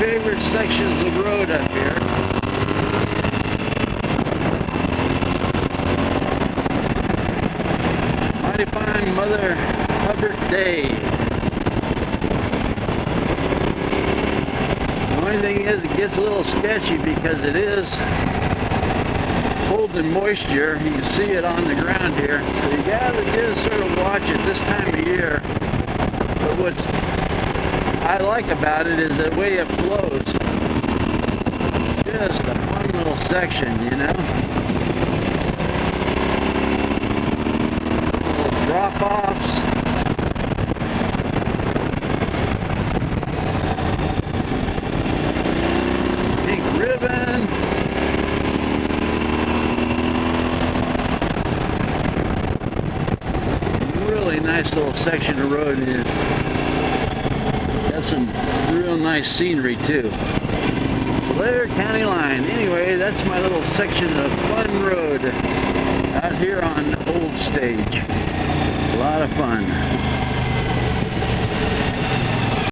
favorite sections of road up here. Mighty fine Mother Hubbard day. The only thing is it gets a little sketchy because it is holding moisture. You can see it on the ground here. So you gotta just sort of watch it this time of year. But what's I like about it is the way it flows. Just a fun little section, you know. Little drop-offs. Pink ribbon. Really nice little section of road. It is. Got some real nice scenery too. Blair County line. Anyway, that's my little section of fun road out here on Old Stage. A lot of fun.